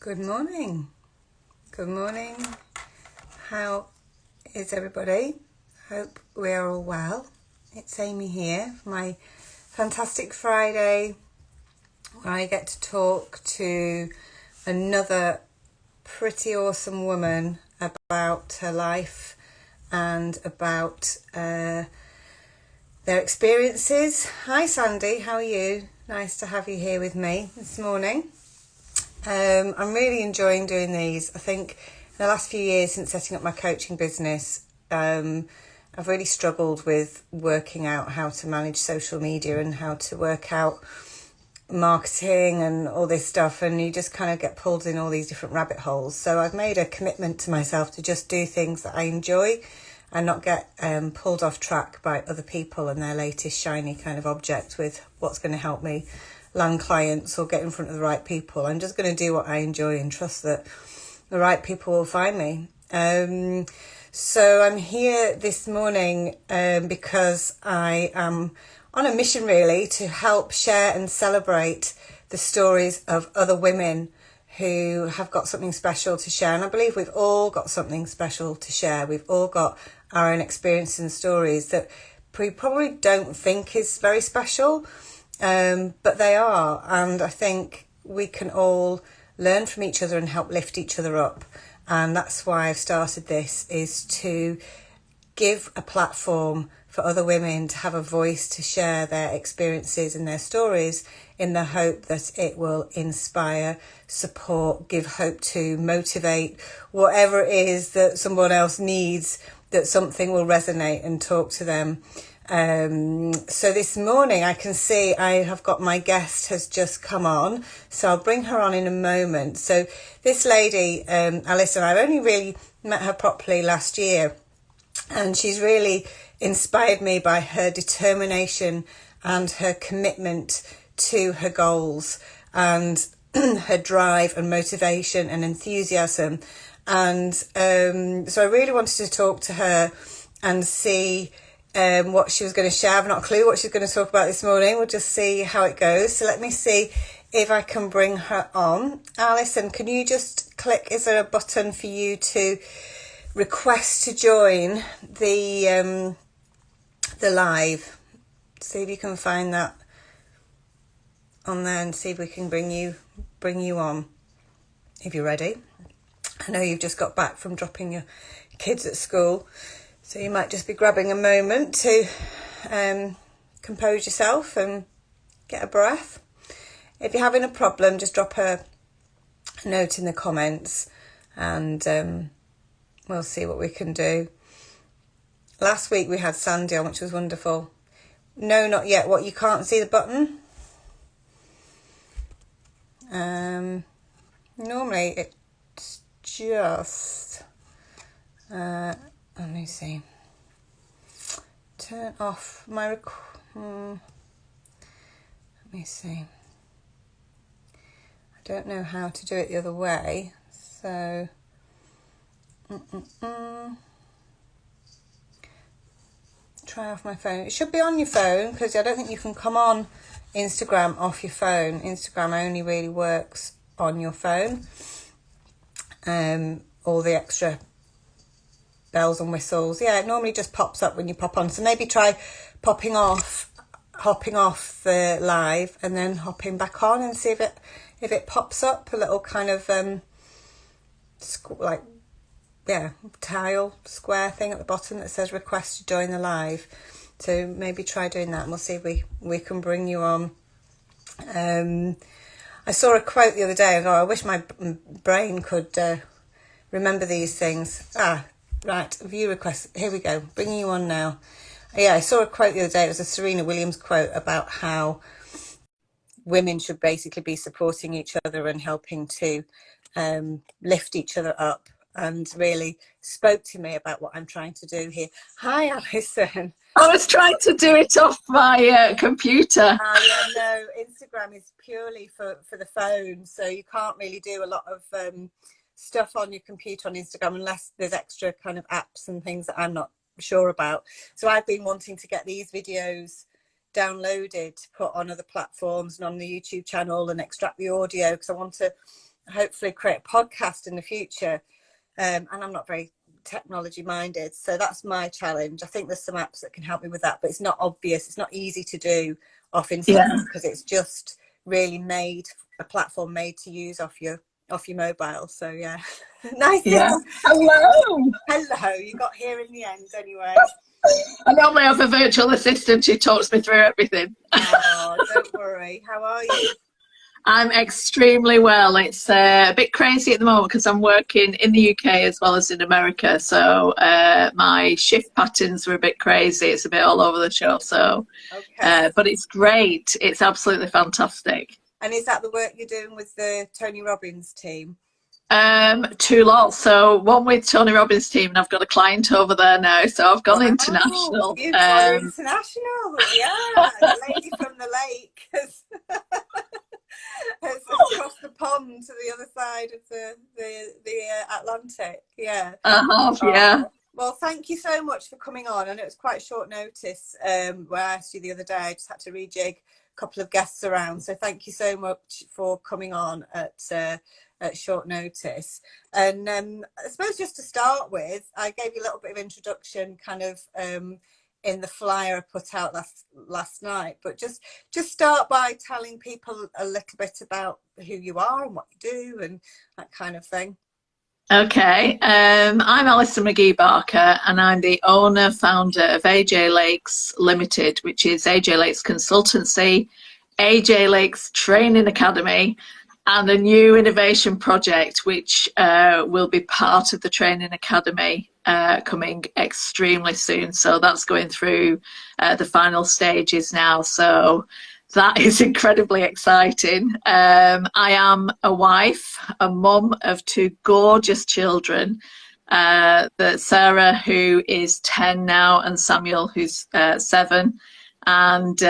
Good morning. Good morning. How is everybody? Hope we are all well. It's Amy here for my fantastic Friday where I get to talk to another pretty awesome woman about her life and about their experiences. Hi Sandy, how are you? Nice to have you here with me this morning. I'm really enjoying doing these. I think in the last few years since setting up my coaching business, I've really struggled with working out how to manage social media and how to work out marketing and all this stuff, and you just kind of get pulled in all these different rabbit holes. So I've made a commitment to myself to just do things that I enjoy and not get pulled off track by other people and their latest shiny kind of object with what's going to help me land clients or get in front of the right people. I'm just going to do what I enjoy and trust that the right people will find me. So I'm here this morning because I am on a mission really to help share and celebrate the stories of other women who have got something special to share. And I believe we've all got something special to share. We've all got our own experiences and stories that we probably don't think is very special. But they are, and I think we can all learn from each other and help lift each other up. And that's why I've started this, is to give a platform for other women to have a voice to share their experiences and their stories in the hope that it will inspire, support, give hope to, motivate, whatever it is that someone else needs, that something will resonate and talk to them. So this morning I can see I have got my guest has just come on, so I'll bring her on in a moment. So this lady, Alison, I've only really met her properly last year, and she's really inspired me by her determination and her commitment to her goals and her drive and motivation and enthusiasm. And so I really wanted to talk to her and see what she was going to share. I've not a clue what she's going to talk about this morning. We'll just see how it goes. So let me see if I can bring her on. Alison, can you just click, is there a button for you to request to join the live? See if you can find that on there and see if we can bring you on if you're ready. I know you've just got back from dropping your kids at school, so you might just be grabbing a moment to compose yourself and get a breath. If you're having a problem, just drop a note in the comments and we'll see what we can do. Last week we had Sandy on, which was wonderful. No, not yet. What, you can't see the button? Normally it's just... let me see. Turn off my let me see. I don't know how to do it the other way. So try off my phone. It should be on your phone, because I don't think you can come on Instagram off your phone. Instagram only really works on your phone. All the extra bells and whistles, yeah, it normally just pops up when you pop on. So maybe try hopping off the live and then hopping back on and see if it pops up a little kind of tile square thing at the bottom that says request to join the live. So maybe try doing that and we'll see if we can bring you on. I saw a quote the other day and I wish my brain could remember these things. Right, view request. Here we go. Bringing you on now. Yeah, I saw a quote the other day. It was a Serena Williams quote about how women should basically be supporting each other and helping to lift each other up, and really spoke to me about what I'm trying to do here. Hi, Alison. I was trying to do it off my computer. Yeah, no, Instagram is purely for the phone, so you can't really do a lot of stuff on your computer on Instagram unless there's extra kind of apps and things that I'm not sure about. So I've been wanting to get these videos downloaded to put on other platforms and on the YouTube channel and extract the audio, because I want to hopefully create a podcast in the future. And I'm not very technology minded, so that's my challenge. I think there's some apps that can help me with that, but it's not obvious, it's not easy to do off Instagram because it's just really made a platform made to use off your mobile. So yeah. Nice. Hello. Hello, you got here in the end anyway. I normally have a virtual assistant who talks me through everything. Oh, don't worry. How are you? I'm extremely well. It's a bit crazy at the moment because I'm working in the UK as well as in America. So my shift patterns were a bit crazy. It's a bit all over the show. So, okay. But it's great. It's absolutely fantastic. And is that the work you're doing with the Tony Robbins team? Two lots. So one with Tony Robbins' team, and I've got a client over there now. So I've gone international. You've gone international, yeah. The lady from the lake has crossed the pond to the other side of the Atlantic. Yeah. Yeah. Well, thank you so much for coming on. I know it's quite short notice. Where I asked you the other day, I just had to rejig a couple of guests around. So thank you so much for coming on at short notice. And I suppose just to start with, I gave you a little bit of introduction kind of in the flyer I put out last night, but just start by telling people a little bit about who you are and what you do and that kind of thing. Okay, I'm Alison Magee Barker, and I'm the owner founder of AJ Lakes Limited, which is AJ Lakes Consultancy, AJ Lakes Training Academy, and a new innovation project which will be part of the Training Academy coming extremely soon. So that's going through the final stages now. So that is incredibly exciting. I am a wife, a mum of two gorgeous children. Sarah, who is 10 now, and Samuel, who's 7. And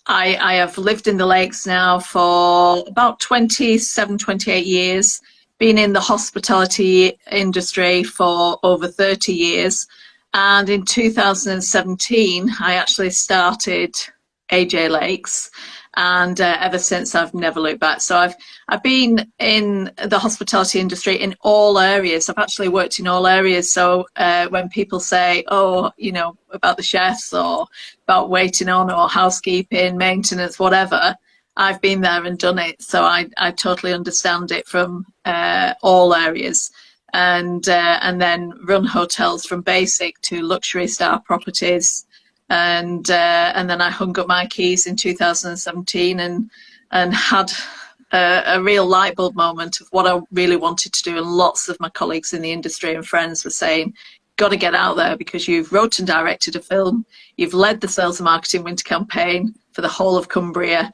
I have lived in the Lakes now for about 27, 28 years, been in the hospitality industry for over 30 years. And in 2017, I actually started AJ Lakes, and ever since I've never looked back. So I've been in the hospitality industry in all areas. I've actually worked in all areas. So when people say, oh, you know, about the chefs or about waiting on or housekeeping, maintenance, whatever, I've been there and done it. So I totally understand it from all areas. And then run hotels from basic to luxury star properties. And then I hung up my keys in 2017 and had a real light bulb moment of what I really wanted to do. And lots of my colleagues in the industry and friends were saying, got to get out there because you've wrote and directed a film, you've led the sales and marketing winter campaign for the whole of Cumbria,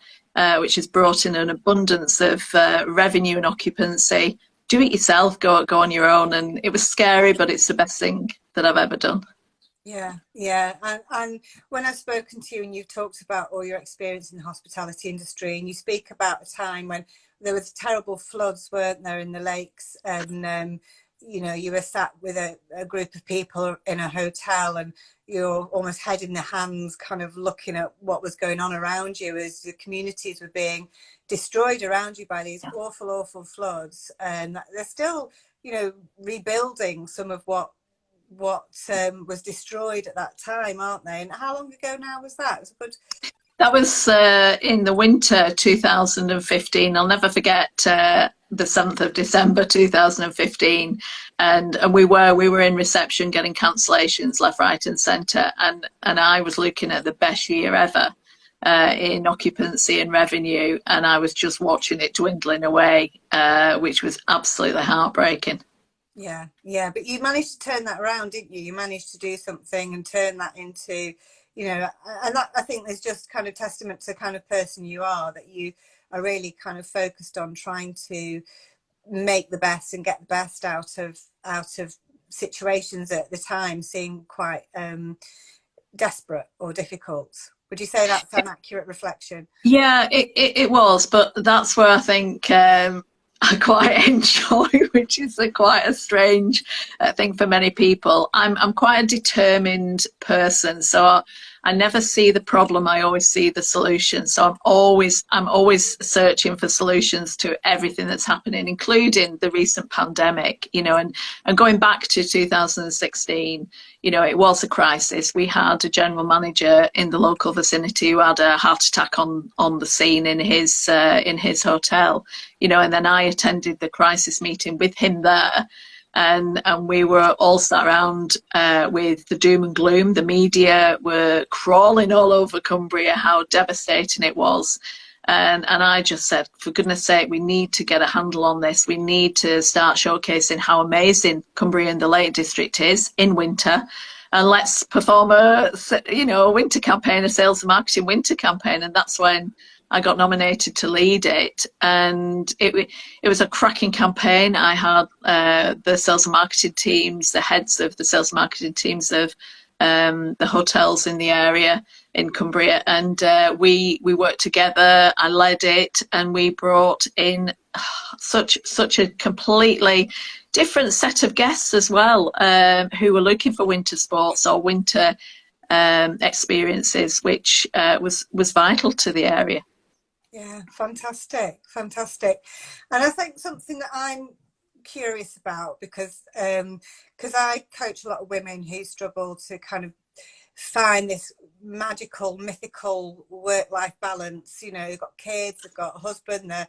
which has brought in an abundance of revenue and occupancy. Do it yourself, go on your own. And it was scary, but it's the best thing that I've ever done. Yeah. And when I've spoken to you and you've talked about all your experience in the hospitality industry, and you speak about a time when there was terrible floods, weren't there, in the lakes, and you know, you were sat with a group of people in a hotel and you're almost head in the hands kind of looking at what was going on around you as the communities were being destroyed around you by these awful floods, and they're still, you know, rebuilding some of what was destroyed at that time, aren't they? And how long ago now was that? It was a good... That was in the winter 2015. I'll never forget the 7th of December 2015, and we were in reception getting cancellations left, right, and centre, and I was looking at the best year ever in occupancy and revenue, and I was just watching it dwindling away, which was absolutely heartbreaking. Yeah, but you managed to turn that around, didn't you? You managed to do something and turn that into, you know, and that, I think, is just kind of testament to the kind of person you are, that you are really kind of focused on trying to make the best and get the best out of situations at the time seem quite desperate or difficult. Would you say that's an accurate reflection? Yeah, it was, but that's where I think I quite enjoy, which is quite a strange thing for many people. I'm quite a determined person, so I never see the problem. I always see the solution. So I'm always searching for solutions to everything that's happening, including the recent pandemic, and going back to 2016, it was a crisis. We had a general manager in the local vicinity who had a heart attack on the scene in his hotel, and then I attended the crisis meeting with him there. And we were all sat around with the doom and gloom. The media were crawling all over Cumbria, how devastating it was. And I just said, for goodness sake, we need to get a handle on this. We need to start showcasing how amazing Cumbria and the Lake District is in winter. And let's perform a winter campaign, a sales and marketing winter campaign. And that's when I got nominated to lead it, and it was a cracking campaign. I had the sales and marketing teams, the heads of the sales and marketing teams of the hotels in the area in Cumbria, and we worked together. I led it, and we brought in such a completely different set of guests as well, who were looking for winter sports or winter experiences, which was vital to the area. Yeah, fantastic. And I think something that I'm curious about, because I coach a lot of women who struggle to kind of find this magical, mythical work-life balance. They've got kids, they've got a husband, they've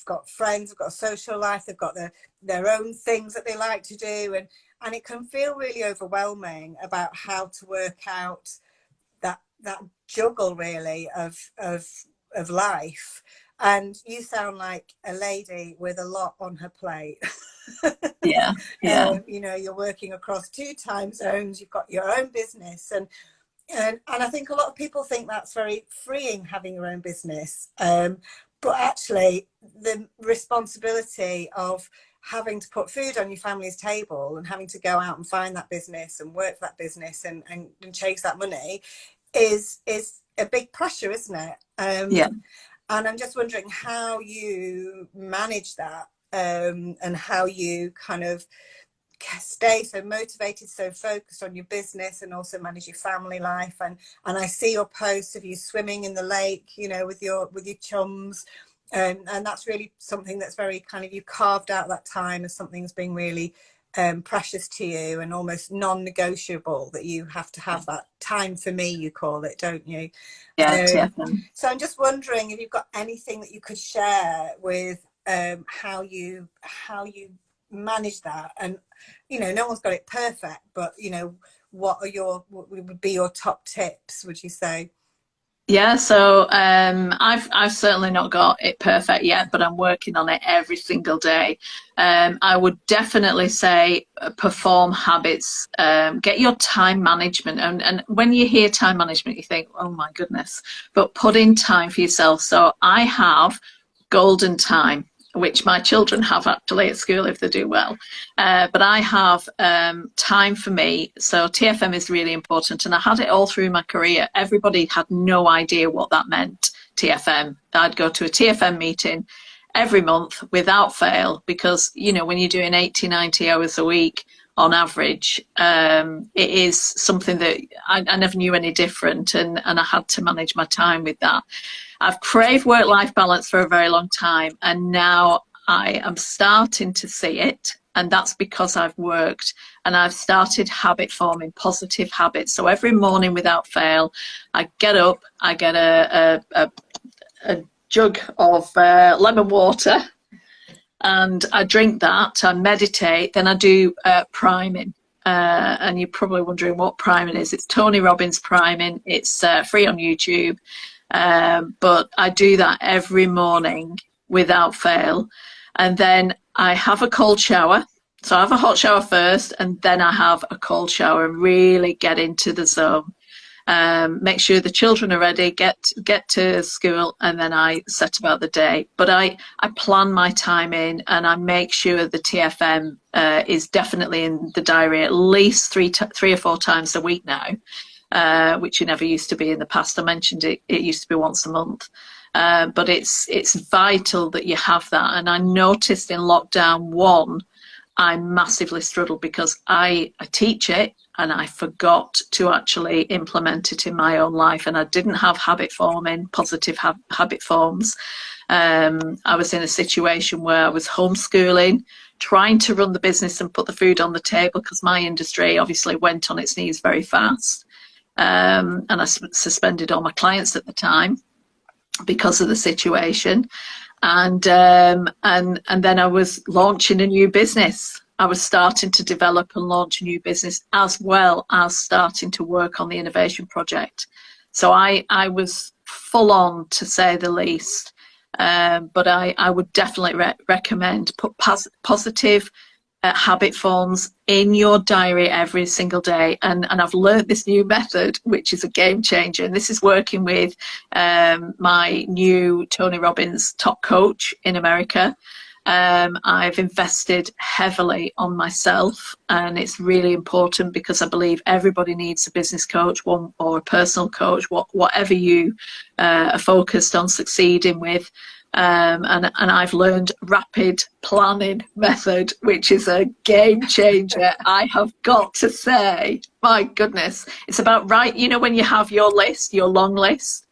got friends, they've got a social life, they've got their own things that they like to do, and it can feel really overwhelming about how to work out that juggle really of life. And you sound like a lady with a lot on her plate. Yeah. You're working across 2 time zones, you've got your own business, and I think a lot of people think that's very freeing, having your own business, but actually the responsibility of having to put food on your family's table and having to go out and find that business and work for that business and chase that money is a big pressure, isn't it? Yeah. And I'm just wondering how you manage that, and how you kind of stay so motivated, so focused on your business, and also manage your family life. And I see your posts of you swimming in the lake, with your chums, and that's really something that's very kind of, you carved out that time as something that's being really precious to you and almost non-negotiable, that you have to have that time for me, you call it, don't you? Yeah. So I'm just wondering if you've got anything that you could share with how you manage that. And no one's got it perfect, but what would be your top tips, would you say? Yeah, so I've certainly not got it perfect yet, but I'm working on it every single day. I would definitely say perform habits, get your time management. And when you hear time management, you think, oh my goodness, but put in time for yourself. So I have golden time, which my children have actually at school if they do well. But I have time for me. So TFM is really important. And I had it all through my career. Everybody had no idea what that meant, TFM. I'd go to a TFM meeting every month without fail, because, when you're doing 80, 90 hours a week on average, it is something that I never knew any different. And I had to manage my time with that. I've craved work-life balance for a very long time, and now I am starting to see it, and that's because I've worked and I've started habit forming, positive habits. So every morning without fail, I get up, I get a jug of lemon water, and I drink that, I meditate, then I do priming. And you're probably wondering what priming is. It's Tony Robbins priming. It's free on YouTube. But I do that every morning without fail. And then I have a cold shower. So I have a hot shower first, and then I have a cold shower and really get into the zone. Make sure the children are ready, get to school, and then I set about the day. But I plan my time in, and I make sure the TFM is definitely in the diary at least three or four times a week now, which it never used to be in the past. I mentioned it used to be once a month. But it's vital that you have that. And I noticed in lockdown 1, I massively struggled because I teach it. I forgot to actually implement it in my own life. And I didn't have positive habit forms. I was in a situation where I was homeschooling, trying to run the business and put the food on the table, because my industry obviously went on its knees very fast. And I suspended all my clients at the time because of the situation. And then I was launching a new business. I was starting to develop and launch a new business, as well as starting to work on the innovation project. So I was full on, to say the least. But I would definitely recommend put positive habit forms in your diary every single day. And I've learned this new method, which is a game changer. And this is working with my new Tony Robbins top coach in America. I've invested heavily on myself, and it's really important, because I believe everybody needs a business coach, one, or a personal coach, whatever you are focused on succeeding with. And I've learned rapid planning method, which is a game changer. I have got to say, my goodness, it's about when you have your list, your long list,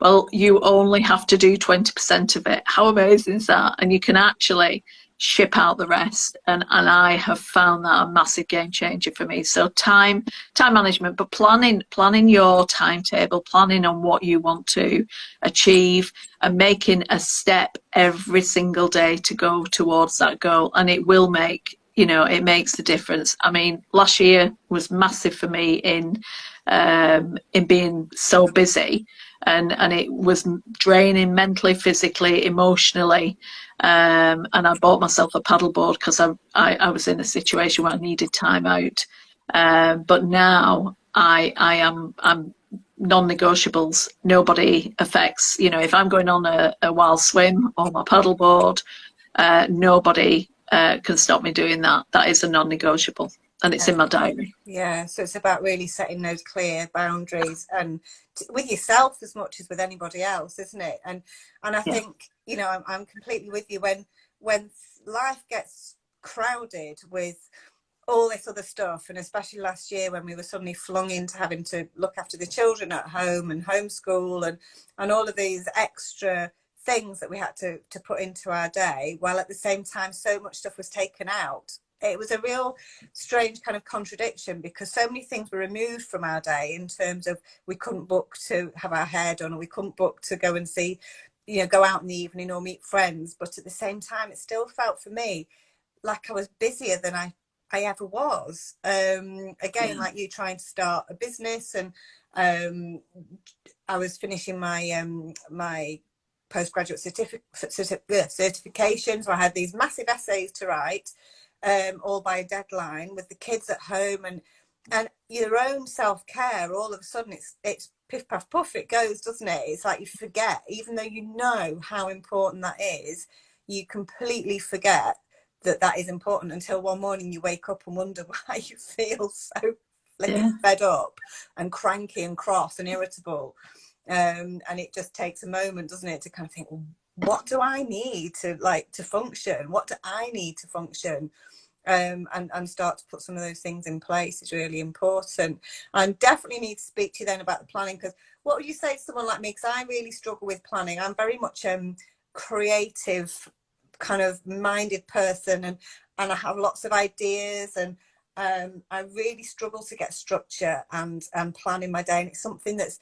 well, you only have to do 20% of it. How amazing is that? And you can actually ship out the rest. And I have found that a massive game changer for me. So time management, but planning your timetable, planning on what you want to achieve, and making a step every single day to go towards that goal. And it will make, it makes the difference. I mean, last year was massive for me in being so busy. And it was draining mentally, physically, emotionally. And I bought myself a paddleboard because I was in a situation where I needed time out. But now I'm non-negotiables. Nobody affects, if I'm going on a wild swim on my paddleboard, nobody can stop me doing that. That is a non-negotiable. And it's in my diary. Yeah, so it's about really setting those clear boundaries, and with yourself as much as with anybody else, isn't it? And I think, I'm completely with you. When life gets crowded with all this other stuff, and especially last year when we were suddenly flung into having to look after the children at home and homeschool and all of these extra things that we had to put into our day, while at the same time so much stuff was taken out. It was a real strange kind of contradiction, because so many things were removed from our day, in terms of we couldn't book to have our hair done, or we couldn't book to go and see, go out in the evening or meet friends. But at the same time, it still felt for me like I was busier than I ever was. Like you, trying to start a business, and I was finishing my my postgraduate certification. So I had these massive essays to write, all by a deadline, with the kids at home, and your own self-care, all of a sudden it's piff paff puff, it goes, doesn't it? It's like you forget, even though you know how important that is, you completely forget that is important, until one morning you wake up and wonder why you feel so fed up and cranky and cross and irritable. And it just takes a moment, doesn't it, to kind of think, well, what do I need to function? What do I need to function? And start to put some of those things in place is really important. I definitely need to speak to you then about the planning, because what would you say to someone like me? Because I really struggle with planning. I'm very much creative kind of minded person, and I have lots of ideas, and I really struggle to get structure and plan in my day. And it's something that's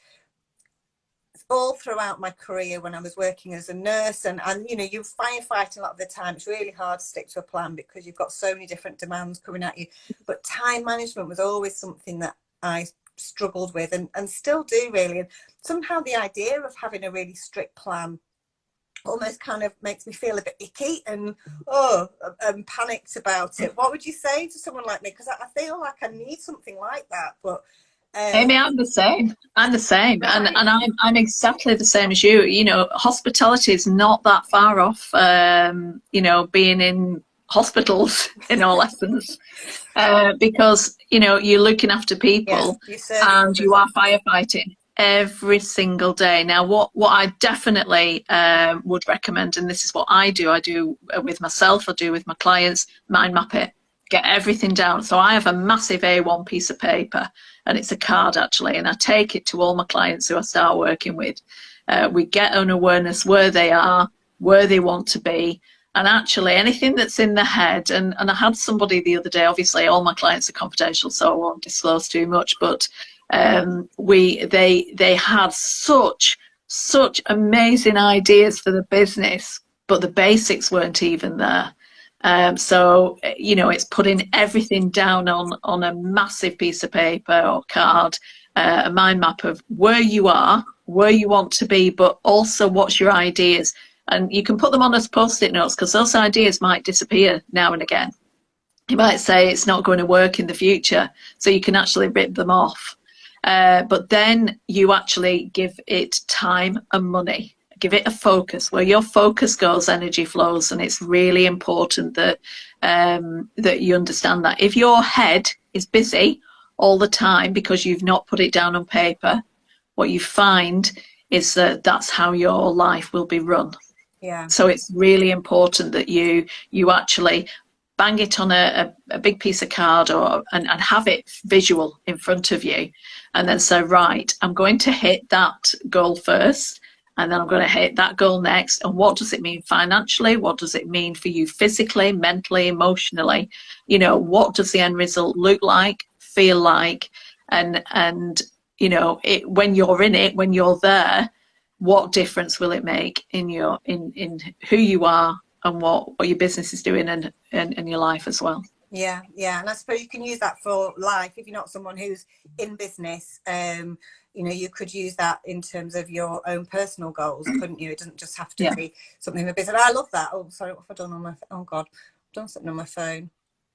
all throughout my career, when I was working as a nurse, and you're firefighting a lot of the time. It's really hard to stick to a plan, because you've got so many different demands coming at you. But time management was always something that I struggled with, and still do, really. And somehow the idea of having a really strict plan almost kind of makes me feel a bit icky and panicked about it. What would you say to someone like me? Because I feel like I need something like that. But Amy, I'm the same. And I'm exactly the same as you. Hospitality is not that far off, being in hospitals, in all essence, because, you're looking after people, and you are firefighting every single day. Now, what I definitely would recommend, and this is what I do with myself, I do with my clients, mind map it. get everything down. So I have a massive A1 piece of paper, and it's a card actually, and I take it to all my clients who I start working with. We get an awareness where they are, where they want to be, and actually anything that's in their head. And I had somebody the other day, obviously all my clients are confidential, so I won't disclose too much, but they had such amazing ideas for the business, but the basics weren't even there. So, you know, it's putting everything down on a massive piece of paper or card, a mind map of where you are, where you want to be, but also what's your ideas. And you can put them on as post-it notes, because those ideas might disappear now and again. You might say it's not going to work in the future, so you can actually rip them off. But then you actually give it time and money. Give it a focus. Where your focus goes, energy flows, and it's really important that that you understand that. If your head is busy all the time because you've not put it down on paper, what you find is that that's how your life will be run. Yeah. So it's really important that you actually bang it on a big piece of card and have it visual in front of you, and then say, right, I'm going to hit that goal first, and then I'm going to hit that goal next. And what does it mean financially? What does it mean for you physically, mentally, emotionally? You know, what does the end result look like, feel like? And you know, when you're in it, when you're there, what difference will it make in who you are and what your business is doing and your life as well? Yeah, and I suppose you can use that for life. If you're not someone who's in business, you know, you could use that in terms of your own personal goals, couldn't you? It doesn't just have to be something in business. I love that. Oh, sorry, what have I done on my phone? Oh God, I've done something on my phone.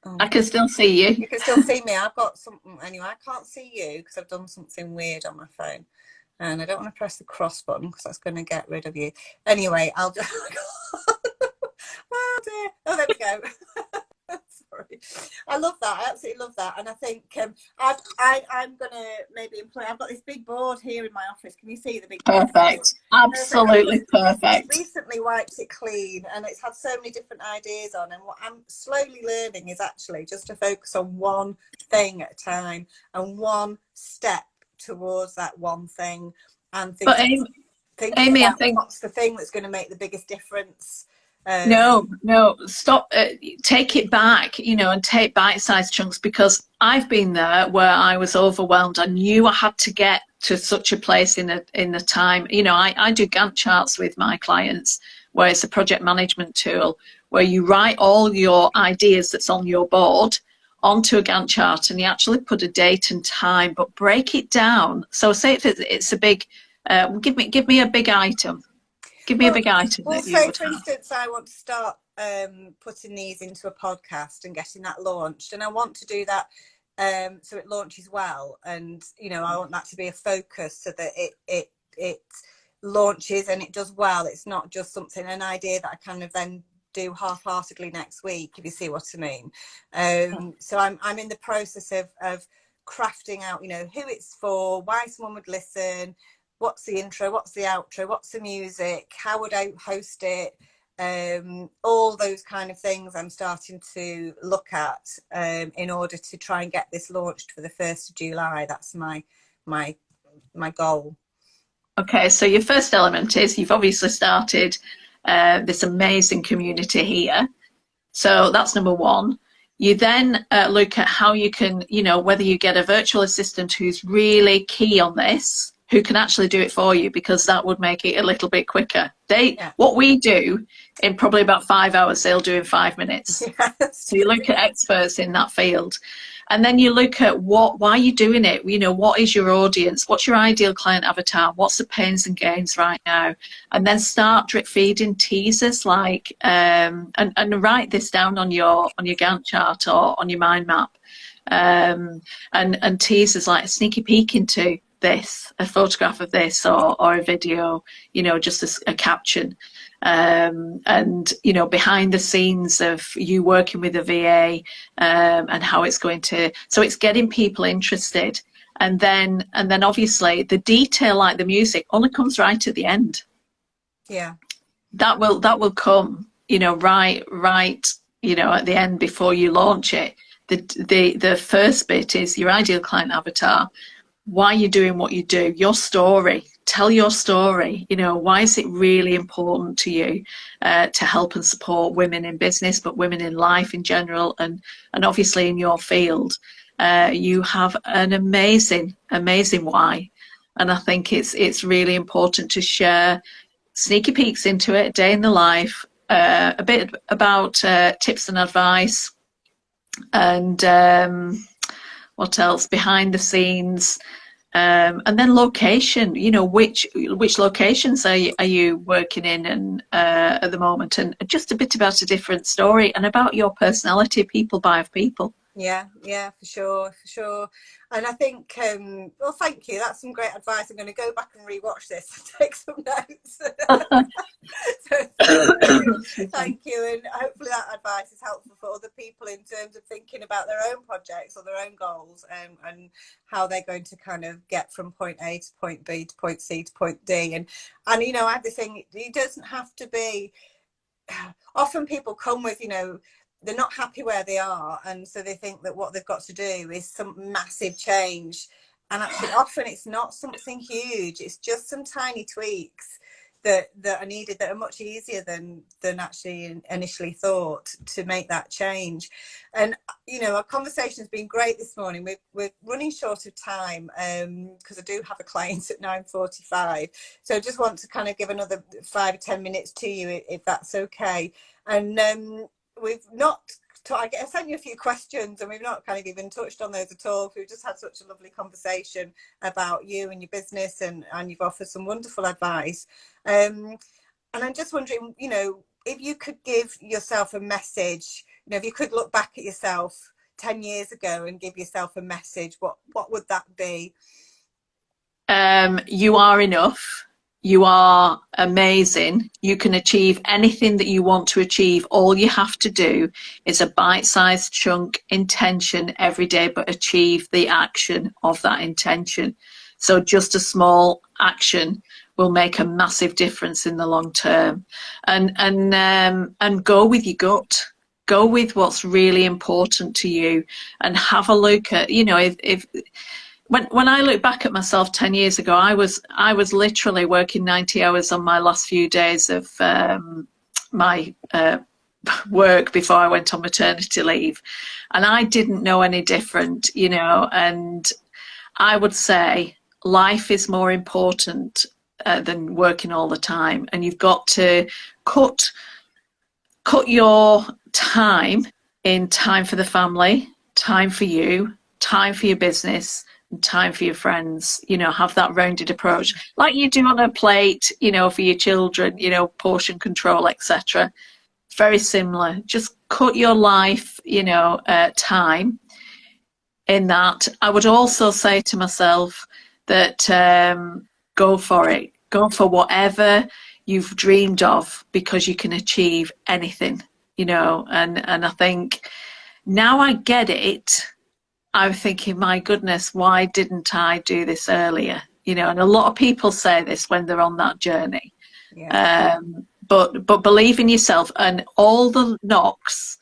Oh, I can still see you. You can still see me. I've got something. Anyway, I can't see you because I've done something weird on my phone. And I don't want to press the cross button because that's going to get rid of you. Anyway, I'll just... Oh dear. Oh, there we go. Sorry. I love that. I absolutely love that. And I think I'm going to maybe employ... I've got this big board here in my office. Can you see the big board? Perfect. Absolutely perfect. I recently wiped it clean, and it's had so many different ideas on. And what I'm slowly learning is actually just to focus on one thing at a time and one step towards that one thing, and thinking Amy, about I think what's the thing that's going to make the biggest difference. No, stop. Take it back, you know, and take bite-sized chunks, because I've been there where I was overwhelmed. I knew I had to get to such a place in the time. You know, I do Gantt charts with my clients, where it's a project management tool where you write all your ideas that's on your board onto a Gantt chart, and you actually put a date and time, but break it down. So say if it's a big, give me a big item. Give me a big item. Well, say for instance, I want to start putting these into a podcast and getting that launched, and I want to do that so it launches well, and you know, I want that to be a focus so that it launches and it does well. It's not just something, an idea that I kind of then do half-heartedly next week, if you see what I mean. So I'm in the process of crafting out, you know, who it's for, why someone would listen, what's the intro, what's the outro, what's the music, how would I host it, all those kind of things I'm starting to look at in order to try and get this launched for the 1st of July. That's my goal. Okay, so your first element is you've obviously started this amazing community here. So that's number one. You then look at how you can, you know, whether you get a virtual assistant who's really key on this, who can actually do it for you, because that would make it a little bit quicker. What we do in probably about 5 hours, they'll do in 5 minutes. Yes. So you look at experts in that field. And then you look at why are you doing it? You know, what is your audience? What's your ideal client avatar? What's the pains and gains right now? And then start drip feeding teasers, like and write this down on your Gantt chart or on your mind map. And teasers like a sneaky peek into this, a photograph of this, or a video, you know, just a caption. And you know, behind the scenes of you working with a VA, and how it's going to, so it's getting people interested, and then obviously the detail, like the music, only comes right at the end. Yeah, that will come, you know, right, you know, at the end before you launch it. the first bit is your ideal client avatar, why you're doing what you do, your story. Tell your story. You know, why is it really important to you to help and support women in business, but women in life in general, and obviously in your field. You have an amazing why, and I think it's really important to share sneaky peeks into it, day in the life, a bit about tips and advice, and what else, behind the scenes. And then location, you know, which locations are you working in and at the moment, and just a bit about a different story and about your personality, people by people. Yeah, for sure. And I think, well, thank you. That's some great advice. I'm going to go back and rewatch this and take some notes. So thank you. And hopefully that advice is helpful for other people in terms of thinking about their own projects or their own goals, and how they're going to kind of get from point A to point B to point C to point D. And you know, I have this thing, it doesn't have to be, often people come with, you know, they're not happy where they are, and so they think that what they've got to do is some massive change, and actually often it's not something huge. It's just some tiny tweaks that are needed, that are much easier than actually initially thought, to make that change. And you know, our conversation has been great this morning. We're running short of time because I do have a client at 9:45, so I just want to kind of give another 5 or 10 minutes to you, if that's okay. And we've not, I sent you a few questions and we've not kind of even touched on those at all. We've just had such a lovely conversation about you and your business, and you've offered some wonderful advice. And I'm just wondering, you know, if you could give yourself a message, you know, if you could look back at yourself 10 years ago and give yourself a message, what would that be? You are enough. You are amazing. You can achieve anything that you want to achieve. All you have to do is a bite-sized chunk intention every day, but achieve the action of that intention. So just a small action will make a massive difference in the long term. And go with your gut. Go with what's really important to you, and have a look at, you know, if when I look back at myself 10 years ago, I was literally working 90 hours on my last few days of my work before I went on maternity leave, and I didn't know any different, you know. And I would say life is more important than working all the time, and you've got to cut your time in, time for the family, time for you, time for your business, time for your friends. You know, have that rounded approach like you do on a plate, you know, for your children, you know, portion control, etc. Very similar. Just cut your life, you know, time in that. I would also say to myself that go for it. Go for whatever you've dreamed of, because you can achieve anything, you know. And I think now I get it. I'm thinking, my goodness, why didn't I do this earlier? You know, and a lot of people say this when they're on that journey. Yeah. But believe in yourself, and all the knocks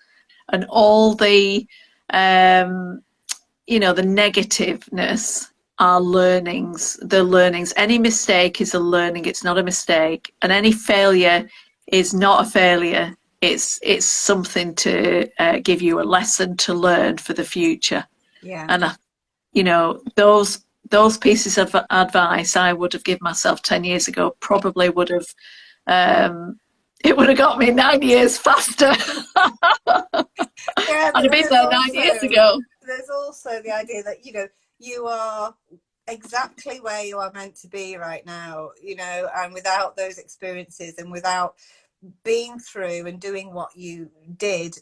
and all the, you know, the negativeness are learnings. The learnings. Any mistake is a learning. It's not a mistake. And any failure is not a failure. It's something to give you a lesson to learn for the future. Yeah. And you know, those pieces of advice I would have given myself 10 years ago probably would have, it would have got me 9 years faster. Yeah, I'd have been there 9 years ago. There's also the idea that, you know, you are exactly where you are meant to be right now, you know, and without those experiences and without being through and doing what you did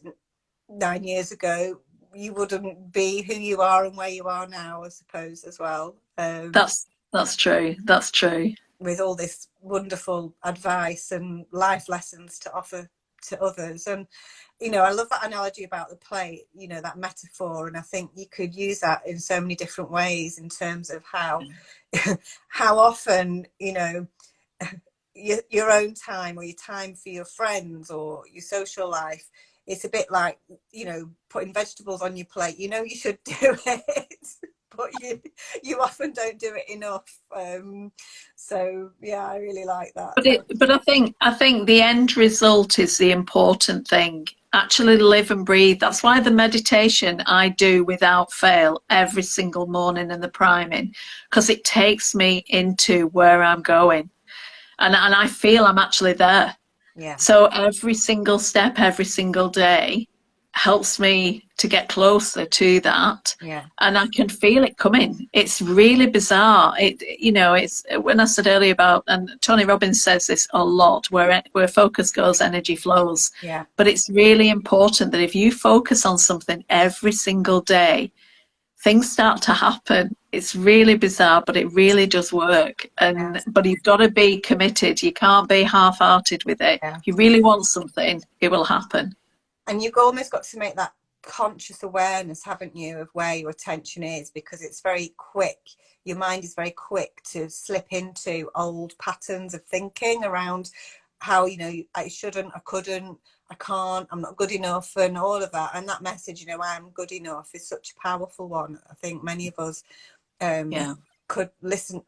9 years ago, you wouldn't be who you are and where you are now, I suppose, as well. That's true. That's true. With all this wonderful advice and life lessons to offer to others. And, you know, I love that analogy about the plate, you know, that metaphor. And I think you could use that in so many different ways in terms of how often, you know, your own time or your time for your friends or your social life it's a bit like, putting vegetables on your plate. You should do it, but you often don't do it enough. So yeah, I really like that. But I think the end result is the important thing. Actually live and breathe. That's why the meditation I do without fail every single morning in the priming, because it takes me into where I'm going. And I feel I'm actually there. Yeah. So every single step, every single day helps me to get closer to that. Yeah. And I can feel it coming. It's really bizarre. It's when I said earlier about, and Tony Robbins says this a lot, where focus goes, energy flows. Yeah. But it's really important that if you focus on something every single day, things start to happen. It's really bizarre, but it really does work. But you've got to be committed. You can't be half-hearted with it. Yeah. If you really want something, it will happen. And you've almost got to make that conscious awareness, haven't you, of where your attention is, because it's very quick. Your mind is very quick to slip into old patterns of thinking around how, I shouldn't, I couldn't, I can't, I'm not good enough, and all of that. And that message, I'm good enough, is such a powerful one. I think many of us could listen,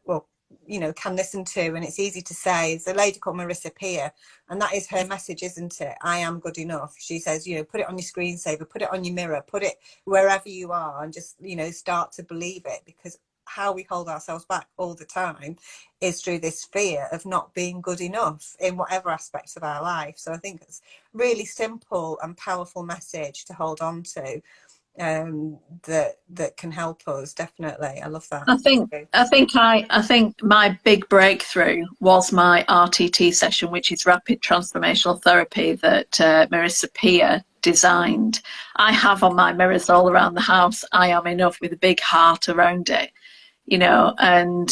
can listen to, and it's easy to say. There's a lady called Marissa Peer, and that is her message, isn't it? I am good enough. She says, put it on your screensaver, put it on your mirror, put it wherever you are, and just, start to believe it, because how we hold ourselves back all the time is through this fear of not being good enough in whatever aspects of our life. So I think it's really simple and powerful message to hold on to, that can help us. Definitely. I love that. I think my big breakthrough was my RTT session, which is rapid transformational therapy that Marissa Peer designed. I have on my mirrors all around the house, I am enough, with a big heart around it. And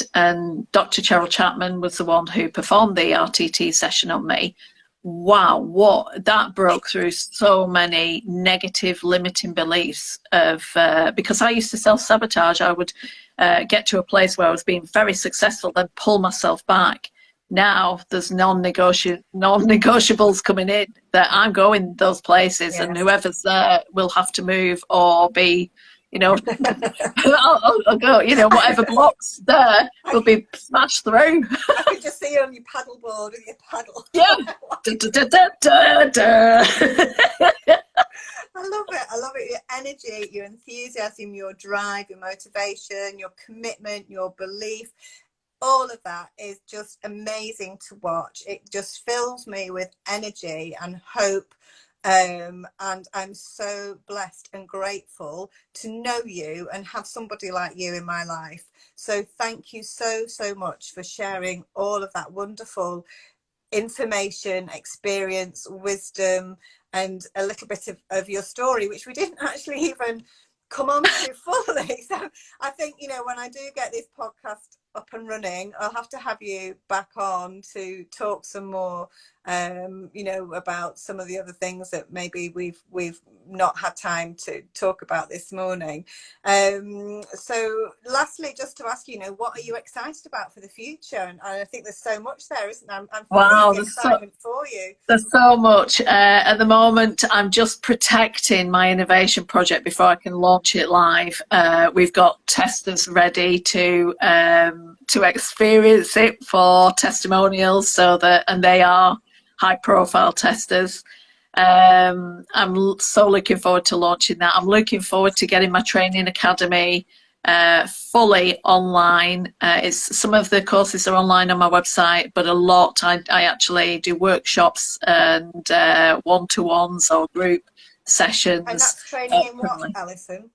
Dr. Cheryl Chapman was the one who performed the RTT session on me. Wow, what that broke through so many negative limiting beliefs because I used to self-sabotage. I would get to a place where I was being very successful, then pull myself back. Now there's non-negotiables coming in, that I'm going those places. Yes. And whoever's there will have to move or be, I'll go, whatever blocks there will be smashed through. I could just see you on your paddleboard with your paddle. Yeah. I love it. Your energy, your enthusiasm, your drive, your motivation, your commitment, your belief, all of that is just amazing to watch. It just fills me with energy and hope. And I'm so blessed and grateful to know you and have somebody like you in my life. So thank you so much for sharing all of that wonderful information, experience, wisdom, and a little bit of your story, which we didn't actually even come on to fully. So I think, when I do get this podcast up and running, I'll have to have you back on to talk some more, about some of the other things that maybe we've not had time to talk about this morning. So lastly, just to ask you, what are you excited about for the future? And I think there's so much there, isn't there? I'm wow, there's excitement for you. There's so much. At the moment, I'm just protecting my innovation project before I can launch it live. We've got testers ready to experience it for testimonials, and they are high-profile testers. I'm so looking forward to launching that. I'm looking forward to getting my training academy fully online. Some of the courses are online on my website, but a lot I actually do workshops and one-to-ones or group sessions. And that's training in what, Alison?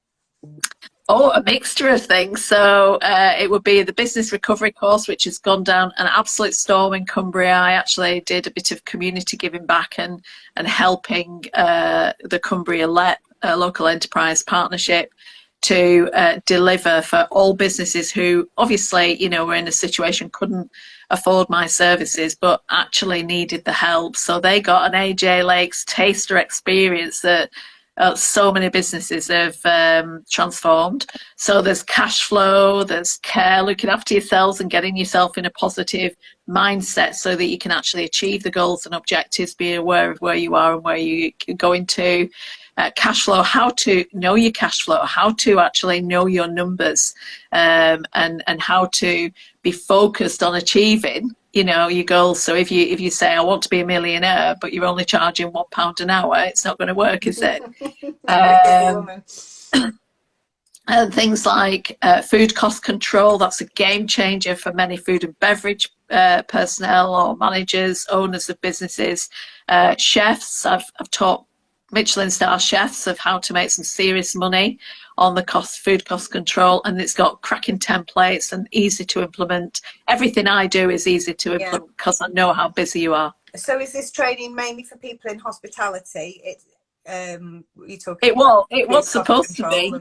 Oh, a mixture of things. So it would be the business recovery course, which has gone down an absolute storm in Cumbria. I actually did a bit of community giving back and helping the Cumbria local enterprise partnership to deliver for all businesses who obviously, were in a situation, couldn't afford my services, but actually needed the help. So they got an AJ Lakes taster experience that So many businesses have transformed. So there's cash flow, there's care, looking after yourselves and getting yourself in a positive mindset so that you can actually achieve the goals and objectives, be aware of where you are and where you can go into. Cash flow, how to know your cash flow, how to actually know your numbers, and how to be focused on achieving, you know, your goals. So if you say I want to be a millionaire, but you're only charging £1 an hour, it's not going to work, is it? And things like food cost control, that's a game changer for many food and beverage personnel or managers, owners of businesses, chefs. I've taught Michelin star chefs of how to make some serious money on the food cost control, and it's got cracking templates and easy to implement. Everything I do is easy to implement because I know how busy you are. So is this training mainly for people in hospitality? It was supposed to be.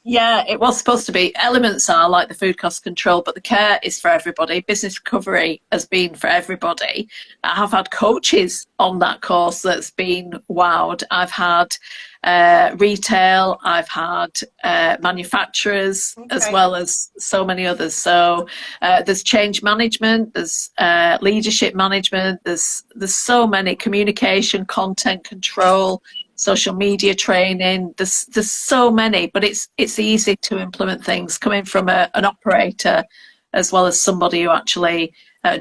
Yeah, it was supposed to be. Elements are like the food cost control, but the care is for everybody. Business recovery has been for everybody. I have had coaches on that course that's been wowed. I've had retail, I've had manufacturers, as well as so many others. So there's change management, there's leadership management, there's so many, communication, content control, social media training. There's so many, but it's easy to implement things coming from an operator as well as somebody who actually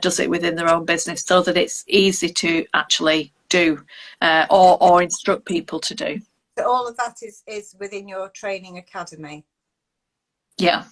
does it within their own business, so that it's easy to actually do or instruct people to do. So all of that is within your training academy? Yeah.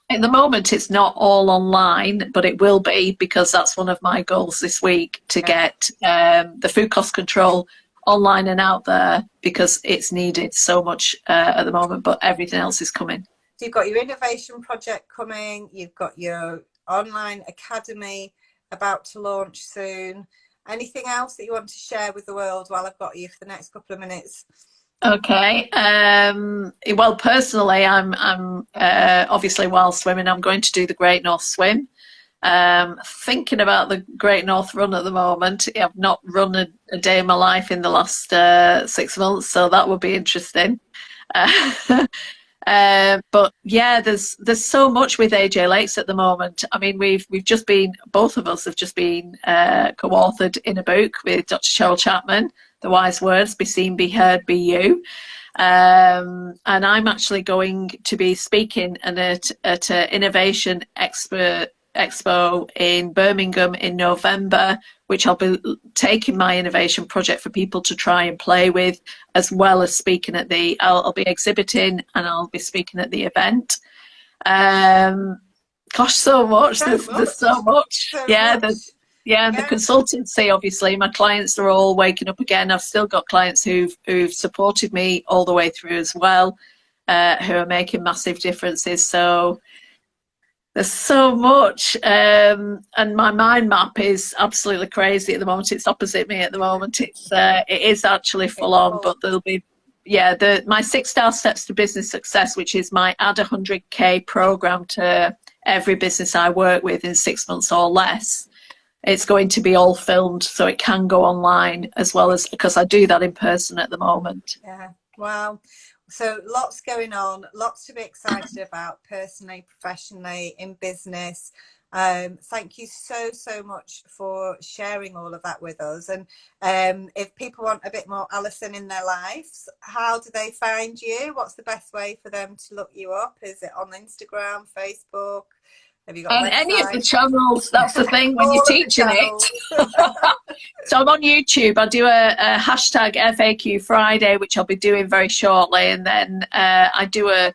At the moment, it's not all online, but it will be, because that's one of my goals this week, to get the food cost control online and out there, because it's needed so much at the moment, but everything else is coming. So you've got your innovation project coming, you've got your online academy about to launch soon. Anything else that you want to share with the world while I've got you for the next couple of minutes? Okay. Well, personally, I'm obviously, while swimming, I'm going to do the Great North Swim. Thinking about the Great North Run at the moment. I've not run a day in my life in the last 6 months, so that would be interesting. But yeah, there's so much with AJ Lakes at the moment. I mean, we've just been, both of us have just been co-authored in a book with Dr. Cheryl Chapman, The Wise Words, Be Seen, Be Heard, Be You. And I'm actually going to be speaking at an Innovation Expo in Birmingham in November, which I'll be taking my innovation project for people to try and play with, as well as speaking at I'll be exhibiting and I'll be speaking at the event. Gosh, so much. There's so much. The consultancy, obviously, my clients are all waking up again. I've still got clients who've supported me all the way through as well, who are making massive differences. So there's so much, and my mind map is absolutely crazy at the moment. It's opposite me at the moment. It is actually full on, but there'll be, my 6-star steps to business success, which is my add 100k program to every business I work with in 6 months or less. It's going to be all filmed, so it can go online as well, as because I do that in person at the moment. Yeah, wow. So lots going on, lots to be excited about personally, professionally, in business. Thank you so much for sharing all of that with us. And if people want a bit more Alison in their lives, how do they find you? What's the best way for them to look you up? Is it on Instagram, Facebook? Have you got and any of the channels? That's the thing when you're teaching it. So I'm on YouTube. I do a hashtag FAQ Friday, which I'll be doing very shortly, and then I do a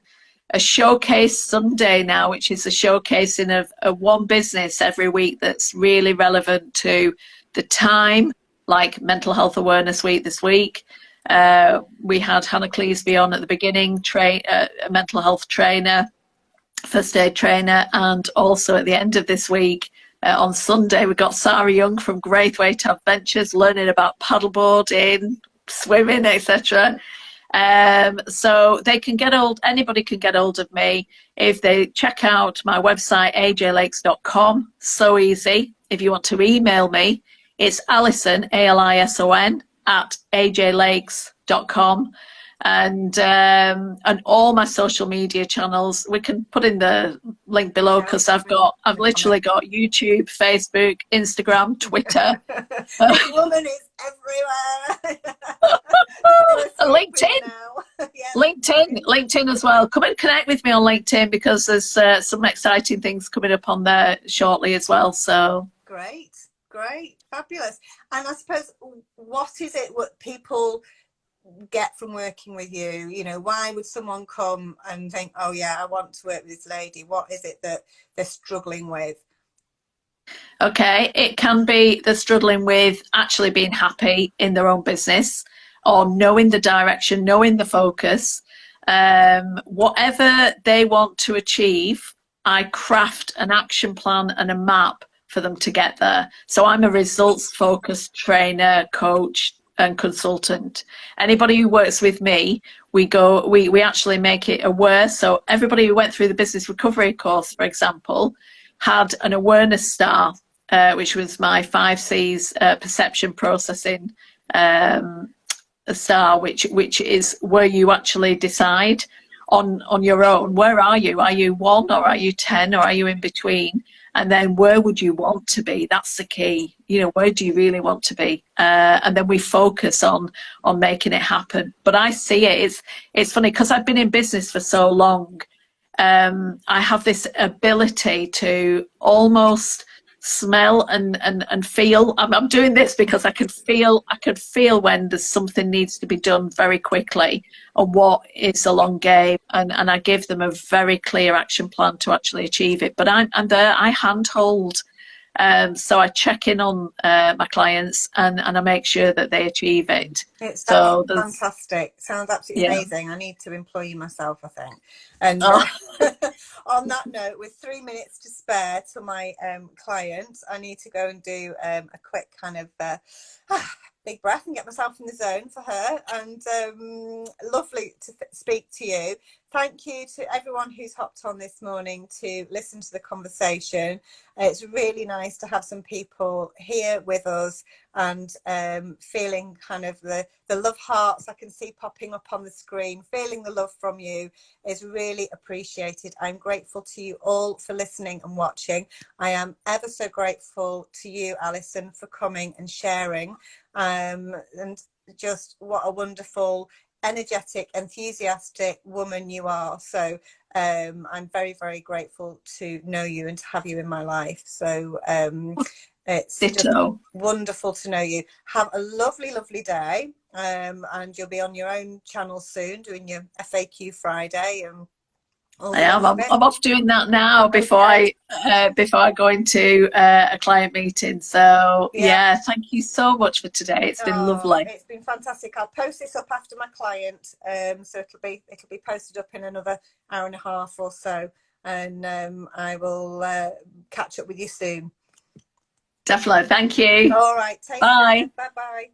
showcase Sunday now, which is a showcasing of one business every week that's really relevant to the time, like Mental Health Awareness Week this week. We had Hannah Cleesby on at the beginning, a mental health trainer, first aid trainer, and also at the end of this week on Sunday we got Sarah Young from Graithwaite Adventures learning about paddleboarding, swimming, etc. So they can anybody can get hold of me if they check out my website ajlakes.com. So easy. If you want to email me, it's Alison, Alison at ajlakes.com. And all my social media channels, we can put in the link below, because I've literally got YouTube, Facebook, Instagram, Twitter. This woman is everywhere. LinkedIn. Yeah, LinkedIn as well. Come and connect with me on LinkedIn, because there's some exciting things coming up on there shortly as well. So great, fabulous. And I suppose, what is it what people get from working with you? You know, why would someone come and think, oh yeah, I want to work with this lady? What is it that they're struggling with? Okay, it can be they're struggling with actually being happy in their own business, or knowing the direction, knowing the focus. Whatever they want to achieve, I craft an action plan and a map for them to get there. So I'm a results focused trainer, coach, and consultant. Anybody who works with me, we actually make it aware. So everybody who went through the business recovery course, for example, had an awareness star, which was my 5 C's perception processing star, which is where you actually decide on your own, where are you? Are you 1, or are you 10, or are you in between? And then where would you want to be? That's the key. You know, where do you really want to be? And then we focus on making it happen. But I see it's funny, because I've been in business for so long. I have this ability to almost smell and feel. I'm doing this because I could feel when there's something needs to be done very quickly, and what is a long game, and I give them a very clear action plan to actually achieve it. But I'm there, I handhold. So I check in on my clients, and I make sure that they achieve it. It's so fantastic. Sounds absolutely amazing. I need to employ you myself, I think. And on that note, with 3 minutes to spare to my client, I need to go and do a quick kind of big breath and get myself in the zone for her. And lovely to speak to you. Thank you to everyone who's hopped on this morning to listen to the conversation. It's really nice to have some people here with us, and feeling kind of the love hearts I can see popping up on the screen. Feeling the love from you is really appreciated. I'm grateful to you all for listening and watching. I am ever so grateful to you, Alison, for coming and sharing, and just what a wonderful, energetic, enthusiastic woman you are. So I'm very, very grateful to know you and to have you in my life. So it's just wonderful to know you. Have a lovely, lovely day, and you'll be on your own channel soon doing your FAQ Friday. And I am. I'm off doing that now before I go into a client meeting. So yeah, thank you so much for today. It's been lovely. It's been fantastic. I'll post this up after my client, so it'll be posted up in another hour and a half or so, and I will catch up with you soon. Definitely. Thank you. All right. Take care. Bye bye.